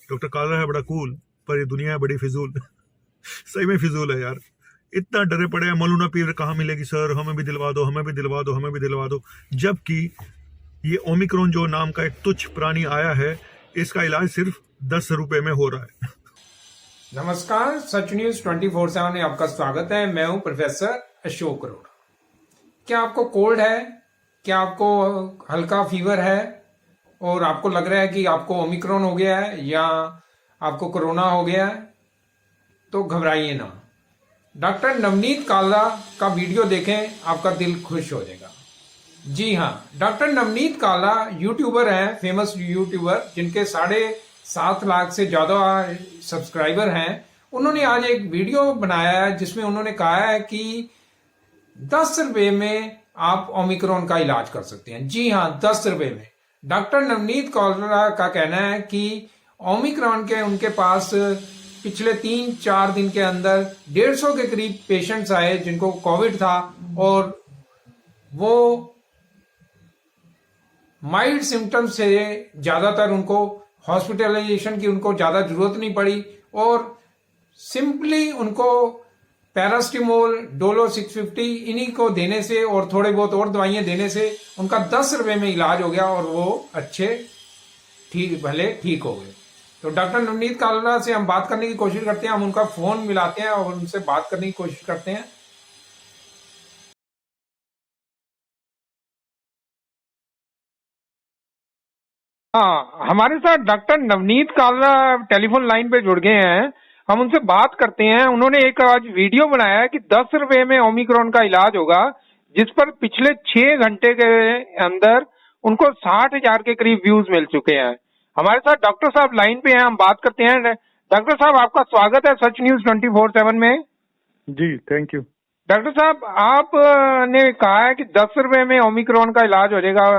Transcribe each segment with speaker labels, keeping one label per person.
Speaker 1: Doctor Kalra है बड़ा cool, पर ये दुनिया है बड़ी फिजूल। सही में फिजूल है यार। इतना डरे पड़े हैं मौलाना पीर कहाँ मिलेगी सर, हमें भी दिलवा दो, हमें भी दिलवा दो, हमें भी दिलवा दो। जबकि ये ओमिक्रॉन जो नाम का एक तुच्छ प्राणी आया है, इसका इलाज सिर्फ 10 रुपए में हो रहा है।
Speaker 2: नमस्कार, सच न्यूज 24/7 में आपका स्वागत है। मैं हूं प्रोफेसर अशोक अरोड़ा। क्या आपको कोल्ड है? क्या आपको हल्का फीवर है और आपको लग रहा है कि आपको ओमिक्रॉन हो गया है या आपको कोरोना हो गया है? तो घबराइए ना। डॉक्टर नवनीत कालरा का वीडियो देखें, आपका दिल खुश हो जाएगा। जी हाँ, डॉक्टर नवनीत कालरा यूट्यूबर हैं, फेमस यूट्यूबर जिनके 7.5 लाख से ज्यादा सब्सक्राइबर हैं। उन्होंने आज एक वीडियो बनाया है जिसमें उन्होंने कहा है कि 10 रुपए में आप ओमिक्रॉन का इलाज कर सकते हैं। जी हाँ, 10 रुपए में। डॉक्टर नवनीत कालरा का कहना है कि ओमिक्रॉन के उनके पास पिछले 3-4 दिन के अंदर 150 के करीब पेशेंट्स आए जिनको कोविड था और वो माइल्ड सिम्टम्स से ज्यादातर उनको हॉस्पिटलाइजेशन की उनको ज्यादा जरूरत नहीं पड़ी और सिंपली उनको पैरास्टिमोल, डोलो 650 इन्हीं को देने से और थोड़े बहुत और दवाइयां देने से उनका 10 रुपए में इलाज हो गया और वो अच्छे ठीक हो गए। तो डॉक्टर नवनीत कालरा से हम बात करने की कोशिश करते हैं, हम उनका फोन मिलाते हैं और उनसे बात करने की कोशिश करते हैं। हाँ, हमारे साथ doctor Navneet Kalra telephone line पे जुड़ गए हैं। हम उनसे बात करते हैं। उन्होंने एक आज वीडियो बनाया है कि 10 रुपए में ओमिक्रॉन का इलाज होगा, जिस पर पिछले 6 घंटे के अंदर उनको 60,000 के करीब व्यूज मिल चुके हैं। हमारे साथ डॉक्टर साहब लाइन पे हैं, हम बात करते हैं। डॉक्टर साहब, आपका स्वागत है सच न्यूज 24/7 में।
Speaker 1: जी थैंक यू।
Speaker 2: डॉक्टर साहब, आप ने कहा है कि 10 रुपए में ओमिक्रॉन का इलाज हो जाएगा,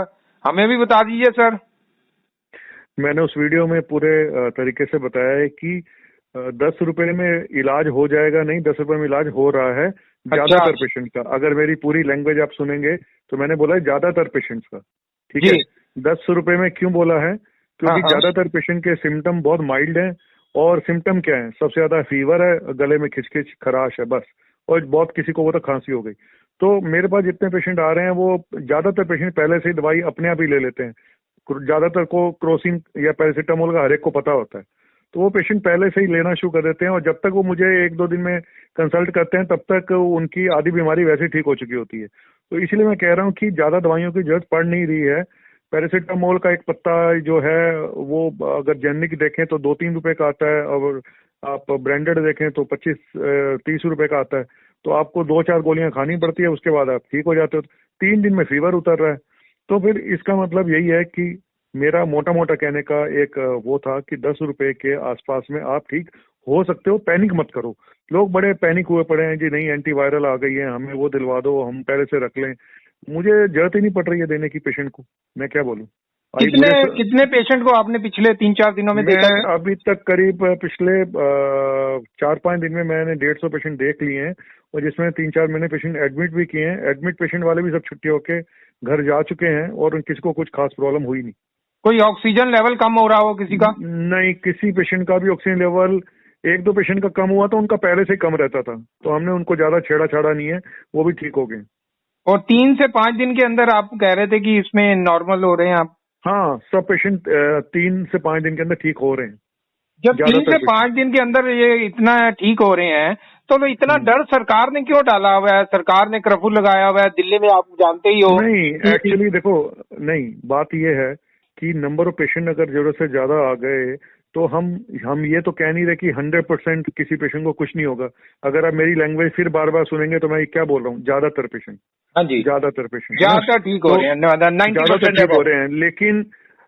Speaker 2: हमें भी बता दीजिए सर।
Speaker 1: मैंने उस वीडियो में पूरे तरीके से बताया है कि 10 रुपए में इलाज हो जाएगा नहीं, 10 रुपए में इलाज हो रहा है ज्यादातर पेशेंट का। अगर मेरी पूरी लैंग्वेज आप सुनेंगे तो मैंने बोला है ज्यादातर पेशेंट्स का, ठीक है। 10 रुपए में क्यों बोला है? क्योंकि ज्यादातर पेशेंट के सिम्टम बहुत माइल्ड हैं। और सिम्टम क्या है? सबसे ज्यादा फीवर है, गले में खिचखिच खराश है बस, और बहुत किसी को वो तो खांसी हो गई। तो मेरे पास जितने पेशेंट आ रहे हैं वो ज्यादातर पेशेंट पहले से ही दवाई अपने आप ही ले लेते हैं। ज्यादातर को क्रोसिन या पैरासिटामोल का हर एक को पता होता है, तो वो पेशेंट पहले से ही लेना शुरू कर देते हैं। और जब तक वो मुझे 1-2 दिन में कंसल्ट करते हैं तब तक उनकी आधी बीमारी वैसे ठीक हो चुकी होती है। तो इसलिए मैं कह रहा हूँ कि ज्यादा दवाइयों की जरूरत पड़ नहीं रही है। पैरासिटामोल का एक पत्ता जो है वो अगर जेनरिक देखें तो 2-3 रुपए का आता है, और आप ब्रांडेड देखें तो 25-30 रुपए का आता है। तो आपको 2-4 गोलियां खानी पड़ती है, उसके बाद आप ठीक हो जाते हो। 3 दिन में फीवर उतर रहा है। तो फिर इसका मतलब यही है कि मेरा मोटा मोटा कहने का एक वो था कि 10 रुपए के आसपास में आप ठीक हो सकते हो। पैनिक मत करो। लोग बड़े पैनिक हुए पड़े हैं जी, नहीं एंटीवायरल आ गई है, हमें वो दिलवा दो, हम पहले से रख लें। मुझे जरूरत ही नहीं पड़ रही है देने की पेशेंट को, मैं क्या बोलूं।
Speaker 2: कितने पेशेंट को आपने पिछले 3-4 दिनों में देखा है?
Speaker 1: अभी तक करीब पिछले 4-5 दिन में मैंने 150 पेशेंट देख लिए हैं, और जिसमें 3-4 मैंने पेशेंट एडमिट भी किए हैं। एडमिट पेशेंट वाले भी सब छुट्टी होके घर जा चुके हैं और किसी को कुछ खास प्रॉब्लम हुई नहीं।
Speaker 2: कोई ऑक्सीजन लेवल कम हो रहा हो किसी का?
Speaker 1: नहीं, किसी पेशेंट का भी ऑक्सीजन लेवल 1-2 पेशेंट का कम हुआ तो उनका पहले से कम रहता था, तो हमने उनको ज्यादा छेड़ा छाड़ा नहीं है, वो भी ठीक हो गए।
Speaker 2: और 3 से 5 दिन के अंदर आप कह रहे थे कि इसमें नॉर्मल हो रहे हैं आप?
Speaker 1: हाँ, सब पेशेंट 3 से 5 दिन के अंदर ठीक हो रहे हैं।
Speaker 2: जब 3 से 5 दिन के अंदर ये इतना ठीक हो रहे हैं तो इतना डर सरकार ने क्यों डाला हुआ है? सरकार ने कर्फ्यू लगाया हुआ है दिल्ली में, आप जानते ही हो।
Speaker 1: नहीं, एक्चुअली देखो, नहीं, बात ये है कि नंबर ऑफ पेशेंट अगर जरूरत से ज्यादा आ गए तो हम ये तो कह नहीं रहे कि 100% किसी पेशेंट को कुछ नहीं होगा। अगर आप मेरी लैंग्वेज फिर बार बार सुनेंगे तो मैं क्या बोल रहा हूँ, ज्यादातर पेशेंट,
Speaker 2: हाँ जी,
Speaker 1: ज्यादातर पेशेंट
Speaker 2: ज्यादा ठीक हो रहे हैं, 90%
Speaker 1: ठीक हो रहे हैं। लेकिन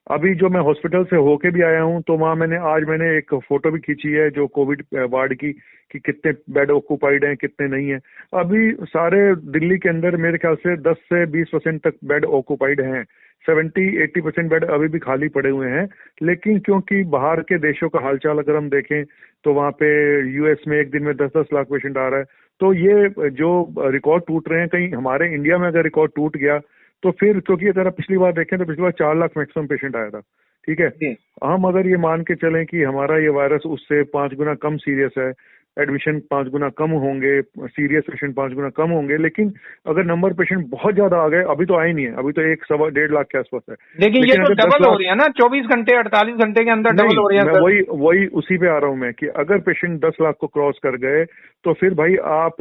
Speaker 1: अभी जो मैं हॉस्पिटल से होके भी आया हूँ तो वहाँ मैंने एक फोटो भी खींची है जो कोविड वार्ड की, कि कितने बेड ऑक्यूपाइड हैं कितने नहीं है। अभी सारे दिल्ली के अंदर मेरे ख्याल से 10 से 20% तक बेड ऑक्यूपाइड हैं। 70-80% बेड अभी भी खाली पड़े हुए हैं। लेकिन क्योंकि बाहर के देशों का हालचाल अगर हम देखें तो वहाँ पे यूएस में एक दिन में 10-10 लाख पेशेंट आ रहा है। तो ये जो रिकॉर्ड टूट रहे हैं, कहीं हमारे इंडिया में अगर रिकॉर्ड टूट गया तो फिर क्योंकि अगर आप पिछली बार देखें तो पिछली बार 4 लाख मैक्सिमम पेशेंट आया था, ठीक है।
Speaker 3: जी
Speaker 1: हम अगर ये मान के चलें कि हमारा ये वायरस उससे 5 गुना कम सीरियस है, एडमिशन 5 गुना कम होंगे, सीरियस पेशेंट 5 गुना कम होंगे, लेकिन अगर नंबर पेशेंट बहुत ज्यादा आ गए, अभी तो आए नहीं है, अभी तो 1-1.5 लाख के आसपास है,
Speaker 3: लेकिन ये तो
Speaker 1: अगर 10
Speaker 3: डबल हो
Speaker 1: लाख,
Speaker 3: रही है ना, 24 घंटे 48 घंटे के अंदर डबल
Speaker 1: नहीं,
Speaker 3: हो रही है
Speaker 1: मैं
Speaker 3: सर।
Speaker 1: वही उसी पे आ रहा हूं मैं कि अगर पेशेंट 10 लाख को क्रॉस कर गए तो फिर भाई आप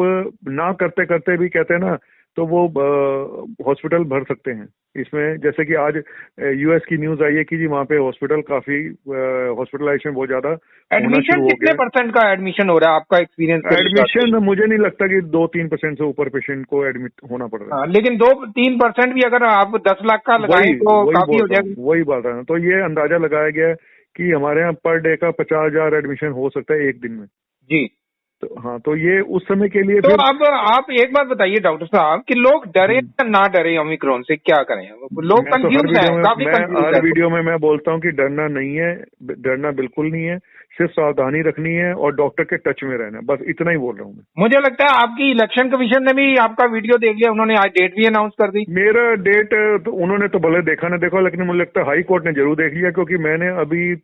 Speaker 1: ना करते करते भी कहते हैं ना, तो वो हॉस्पिटल भर सकते हैं इसमें। जैसे कि आज यूएस की न्यूज आई है कि जी वहाँ पे हॉस्पिटल काफी हॉस्पिटलाइजेशन बहुत ज्यादा होना
Speaker 3: एडमिशन
Speaker 1: शुरू हो
Speaker 3: कितने
Speaker 1: गया।
Speaker 3: परसेंट का एडमिशन हो रहा है आपका एक्सपीरियंस के हिसाब से?
Speaker 1: एडमिशन मुझे नहीं लगता कि 2-3% से ऊपर पेशेंट को एडमिट होना पड़ रहा है।
Speaker 3: हाँ, लेकिन 2-3% भी अगर आप 10 लाख का लगाएं तो
Speaker 1: वही
Speaker 3: काफी
Speaker 1: बोल
Speaker 3: हो
Speaker 1: रहा हूँ,
Speaker 3: जाएगा।
Speaker 1: वही बात है। तो ये अंदाजा लगाया गया है कि हमारे यहाँ पर डे का 50,000 एडमिशन हो सकता है एक दिन में।
Speaker 3: जी,
Speaker 1: तो हाँ, तो ये उस समय के लिए
Speaker 3: तो
Speaker 1: फिर
Speaker 3: अब आप एक बात बताइए डॉक्टर साहब कि लोग डरे या ना डरे ओमिक्रॉन से, क्या करें? लोग
Speaker 1: मैं तो
Speaker 3: कंफ्यूज हैं, काफी कंफ्यूज
Speaker 1: हर
Speaker 3: है।
Speaker 1: वीडियो में मैं बोलता हूँ कि डरना नहीं है, डरना बिल्कुल नहीं है, सिर्फ सावधानी रखनी है और डॉक्टर के टच में रहना है, बस इतना ही बोल रहा हूँ मैं।
Speaker 3: मुझे लगता है आपकी इलेक्शन कमीशन ने भी आपका वीडियो देख लिया, उन्होंने आज डेट भी अनाउंस कर दी।
Speaker 1: मेरा डेट तो उन्होंने तो भले देखा ना देखा, लेकिन मुझे लगता है हाई कोर्ट ने जरूर देख लिया, क्योंकि मैंने अभी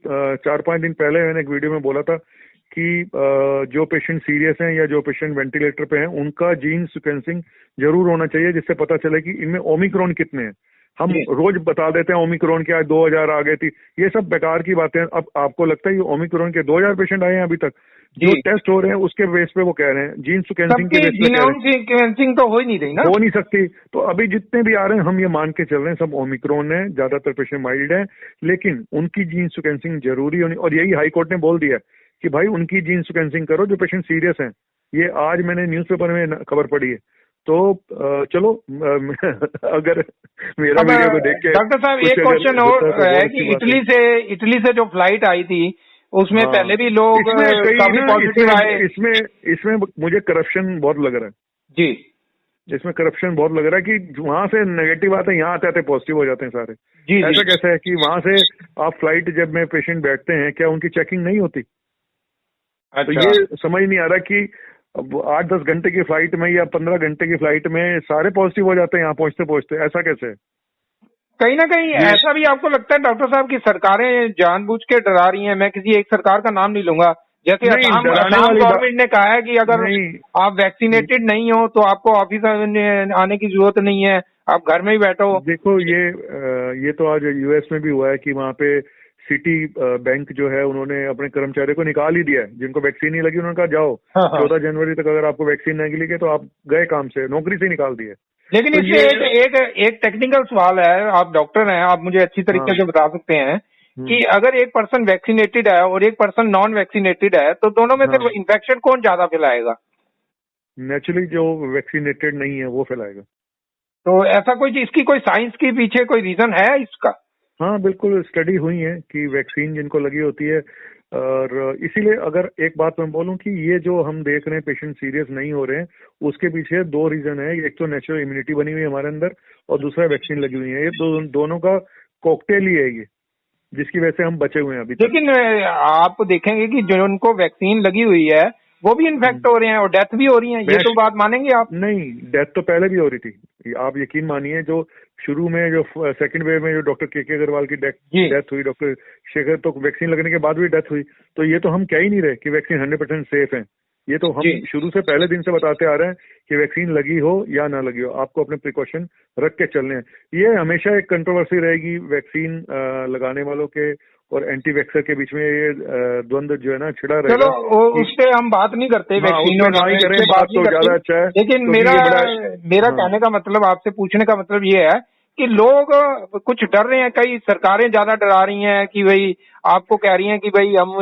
Speaker 1: 4-5 दिन पहले मैंने एक वीडियो में बोला था कि जो पेशेंट सीरियस हैं या जो पेशेंट वेंटिलेटर पे हैं उनका जीन सीक्वेंसिंग जरूर होना चाहिए, जिससे पता चले कि इनमें ओमिक्रॉन कितने हैं। हम रोज बता देते हैं ओमिक्रॉन के आज 2000 आ गए थी, ये सब बेकार की बातें हैं। अब आपको लगता है ये ओमिक्रॉन के 2000 पेशेंट आए हैं अभी तक? जो टेस्ट हो रहे हैं उसके बेस पे वो कह रहे हैं, जीन सीक्वेंसिंग के बेस पे कह रहे हैं,
Speaker 3: सीक्वेंसिंग तो हो ही नहीं रही ना,
Speaker 1: हो नहीं सकती। तो अभी जितने भी आ रहे हैं हम ये मान के चल रहे हैं सब ओमिक्रॉन है, ज्यादातर पेशेंट माइल्ड है, लेकिन उनकी जीन सीक्वेंसिंग जरूरी होनी, और यही हाई कोर्ट ने बोल दिया कि भाई उनकी जीन सीक्वेंसिंग करो जो पेशेंट सीरियस हैं। ये आज मैंने न्यूज़पेपर में खबर पड़ी है। तो चलो अगर मेरा वीडियो को देख के
Speaker 3: डॉक्टर साहब
Speaker 1: कुछ
Speaker 3: एक
Speaker 1: अगर
Speaker 3: क्वेश्चन
Speaker 1: होता
Speaker 3: और
Speaker 1: है तो बहुत
Speaker 3: है
Speaker 1: अच्छी
Speaker 3: कि
Speaker 1: बात है।
Speaker 3: इटली से जो फ्लाइट आई थी उसमें
Speaker 1: हाँ,
Speaker 3: पहले भी लोग
Speaker 1: इसमें कई
Speaker 3: काफी
Speaker 1: ना
Speaker 3: पॉजिटिव आए।
Speaker 1: इसमें मुझे करप्शन बहुत लग रहा है।
Speaker 3: जी
Speaker 1: इसमें करप्शन बहुत लग रहा है कि वहां से नेगेटिव आते हैं, यहाँ आते आते पॉजिटिव हो जाते हैं सारे।
Speaker 3: जी
Speaker 1: ऐसा
Speaker 3: जी
Speaker 1: कैसे है कि वहां से आप फ्लाइट जब में पेशेंट बैठते हैं क्या उनकी चेकिंग नहीं होती? तो
Speaker 3: अच्छा,
Speaker 1: ये समझ नहीं आ रहा कि अब 8-10 घंटे की फ्लाइट में या 15 घंटे की फ्लाइट में सारे पॉजिटिव हो जाते हैं यहाँ पहुंचते पहुंचते, ऐसा कैसे है?
Speaker 3: कहीं ना कहीं ऐसा भी आपको लगता है डॉक्टर साहब की सरकारें जानबूझ के डरा रही हैं? मैं किसी एक सरकार का नाम नहीं लूंगा, जैसे
Speaker 1: नहीं,
Speaker 3: असम
Speaker 1: डराने वाली
Speaker 3: गवर्नमेंट ने कहा है कि अगर
Speaker 1: नहीं,
Speaker 3: आप वैक्सीनेटेड नहीं हो तो आपको ऑफिस आने की जरूरत नहीं है, आप घर में ही बैठो।
Speaker 1: देखो ये तो आज यूएस में भी हुआ है कि वहाँ पे सिटी बैंक जो है उन्होंने अपने कर्मचारियों को निकाल ही दिया है, जिनको वैक्सीन नहीं लगी उन्होंने कहा जाओ,
Speaker 3: हाँ, हाँ।
Speaker 1: 14 जनवरी तक अगर आपको वैक्सीन नहीं लगी तो आप गए काम से, नौकरी से निकाल दिए।
Speaker 3: लेकिन
Speaker 1: तो
Speaker 3: इससे एक टेक्निकल सवाल है, आप डॉक्टर हैं, आप मुझे अच्छी तरीके
Speaker 1: हाँ,
Speaker 3: से बता सकते हैं कि अगर एक पर्सन वैक्सीनेटेड है और एक पर्सन नॉन वैक्सीनेटेड है तो दोनों में से
Speaker 1: हाँ,
Speaker 3: इन्फेक्शन कौन ज्यादा फैलाएगा?
Speaker 1: नेचुरली जो वैक्सीनेटेड नहीं है वो फैलाएगा।
Speaker 3: तो ऐसा कोई इसकी कोई साइंस के पीछे कोई रीजन है इसका?
Speaker 1: हाँ बिल्कुल, स्टडी हुई है कि वैक्सीन जिनको लगी होती है, और इसीलिए अगर एक बात मैं बोलूं कि ये जो हम देख रहे हैं पेशेंट सीरियस नहीं हो रहे हैं, उसके पीछे 2 रीजन है। एक तो नेचुरल इम्यूनिटी बनी हुई है हमारे अंदर, और दूसरा वैक्सीन लगी हुई है। ये दोनों का कॉकटेल ही है ये, जिसकी वजह से हम बचे हुए हैं अभी तक।
Speaker 3: लेकिन आप देखेंगे कि जो उनको वैक्सीन लगी हुई है वो भी इन्फेक्ट हो रहे हैं और डेथ भी हो रही है, ये तो बात मानेंगे आप?
Speaker 1: नहीं, डेथ तो पहले भी हो रही थी, आप यकीन मानिए। जो शुरू में जो सेकंड वेव में जो डॉक्टर के अग्रवाल की डेथ हुई, डॉक्टर शेखर, तो वैक्सीन लगने के बाद भी डेथ हुई। तो ये तो हम कह ही नहीं रहे कि वैक्सीन 100% सेफ है। ये तो हम शुरू से पहले दिन से बताते आ रहे हैं कि वैक्सीन लगी हो या ना लगी हो, आपको अपने प्रिकॉशन रख के चलने हैं। ये हमेशा एक कंट्रोवर्सी रहेगी वैक्सीन लगाने वालों के और एंटी वैक्सर के बीच में, ये द्वंद्व जो है ना छिड़ा रहेगा।
Speaker 3: चलो उस पे हम बात नहीं करते, वैक्सीन और
Speaker 1: नहीं करें, बात तो ज्यादा अच्छा है।
Speaker 3: लेकिन मेरा कहने का मतलब, आपसे पूछने का मतलब ये है कि लोग कुछ डर रहे हैं, कई सरकारें ज्यादा डरा रही हैं कि भाई आपको कह रही हैं कि भाई हम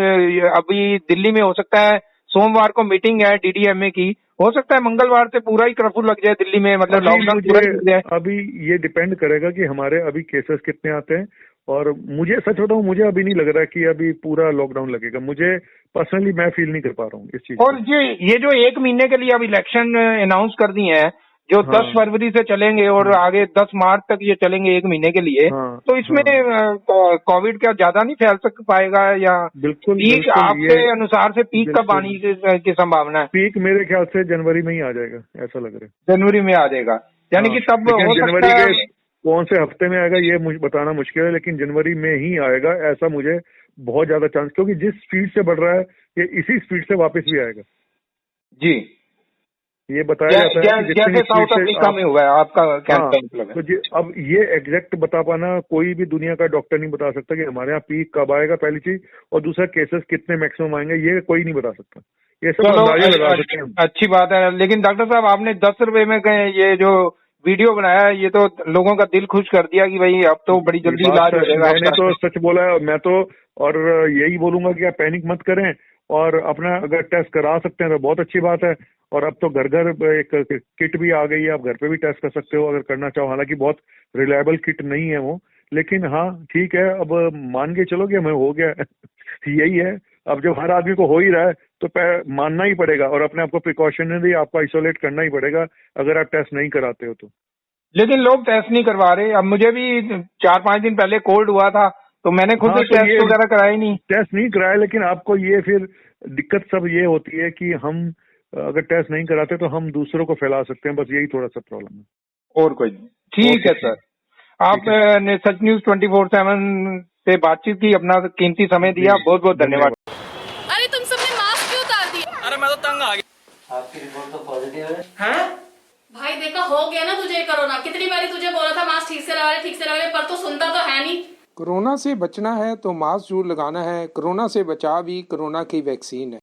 Speaker 3: अभी दिल्ली में हो सकता है सोमवार को मीटिंग है डीडीएमए की, हो सकता है मंगलवार से पूरा ही कर्फ्यू लग जाए दिल्ली में, मतलब लॉकडाउन पूरा लग जाए।
Speaker 1: अभी ये डिपेंड करेगा कि हमारे अभी केसेस कितने आते हैं, और मुझे सच बताऊं, मुझे अभी नहीं लग रहा कि अभी पूरा लॉकडाउन लगेगा। मुझे पर्सनली मैं फील नहीं कर पा रहा हूँ इस चीज
Speaker 3: और ये जो 1 महीने के लिए अब इलेक्शन अनाउंस कर दिए हैं जो 10 फरवरी से चलेंगे और आगे 10 मार्च तक ये चलेंगे 1 महीने के लिए, तो इसमें कोविड क्या ज्यादा नहीं फैल पाएगा? या
Speaker 1: बिल्कुल
Speaker 3: पीक आपके अनुसार से पीक कब आने की संभावना है?
Speaker 1: पीक मेरे ख्याल से जनवरी में ही आ जाएगा, ऐसा लग रहा है।
Speaker 3: जनवरी में आ जाएगा, यानी कि तब हो सकता है
Speaker 1: कौन से हफ्ते में आएगा ये मुझे बताना मुश्किल है, लेकिन जनवरी में ही आएगा ऐसा मुझे बहुत ज्यादा चांस, क्योंकि जिस स्पीड से बढ़ रहा है ये इसी स्पीड से वापस भी आएगा।
Speaker 3: जी,
Speaker 1: ये बताया जाता है कि
Speaker 3: जैसे साउथ अफ्रीका में हुआ है, आपका कहने का मतलब है।
Speaker 1: तो अब ये एग्जैक्ट बता पाना कोई भी दुनिया का डॉक्टर नहीं बता सकता कि हमारे यहाँ पीक कब आएगा, पहली चीज, और दूसरा केसेस कितने मैक्सिमम आएंगे, ये कोई नहीं बता सकता। ये सब अंदाजे लगा सकते हैं।
Speaker 3: अच्छी बात है, लेकिन डॉक्टर साहब आपने 10 रुपए में ये जो वीडियो बनाया है, ये तो लोगों का दिल खुश कर दिया कि भाई अब तो बड़ी जल्दी इलाज हो जाएगा।
Speaker 1: मैंने तो सच बोला है, मैं तो और यही बोलूंगा कि आप पैनिक मत करें, और अपना अगर टेस्ट करा सकते हैं तो बहुत अच्छी बात है। और अब तो घर घर एक किट भी आ गई है, आप घर पे भी टेस्ट कर सकते हो अगर करना चाहो। हालांकि बहुत रिलायबल किट नहीं है वो, लेकिन हाँ ठीक है, अब मान के चलो कि हमें हो गया है। यही है, अब जब हर आदमी को हो ही रहा है तो मानना ही पड़ेगा, और अपने आप को प्रिकॉशनरी आपको आइसोलेट करना ही पड़ेगा अगर आप टेस्ट नहीं कराते हो तो।
Speaker 3: लेकिन लोग टेस्ट नहीं करवा रहे। अब मुझे भी 4-5 दिन पहले कोल्ड हुआ था, तो मैंने खुद से टेस्ट वगैरह कराया नहीं।
Speaker 1: टेस्ट नहीं कराया, लेकिन आपको ये फिर दिक्कत सब ये होती है कि हम अगर टेस्ट नहीं कराते तो हम दूसरों को फैला सकते हैं, बस यही थोड़ा सा प्रॉब्लम है।
Speaker 3: और कोई नहीं। ठीक है सर, आपने सच न्यूज 24/7 से बातचीत की, अपना कीमती समय दिया, बहुत बहुत धन्यवाद।
Speaker 4: अरे तुम सबने मास्क क्यों उतार दिया?
Speaker 5: अरे मैं तो तंग आ गया।
Speaker 6: आपकी रिपोर्ट तो पॉजिटिव है।
Speaker 5: हैं?
Speaker 4: भाई देखा, हो गया ना तुझे कोरोना। कितनी बारी तुझे बोला था मास्क ठीक से लगा ले, ठीक से लगा ले, पर तू सुनता तो है नहीं।
Speaker 2: कोरोना से बचना है तो मास्क जरूर लगाना है। कोरोना से बचाव ही कोरोना की वैक्सीन है।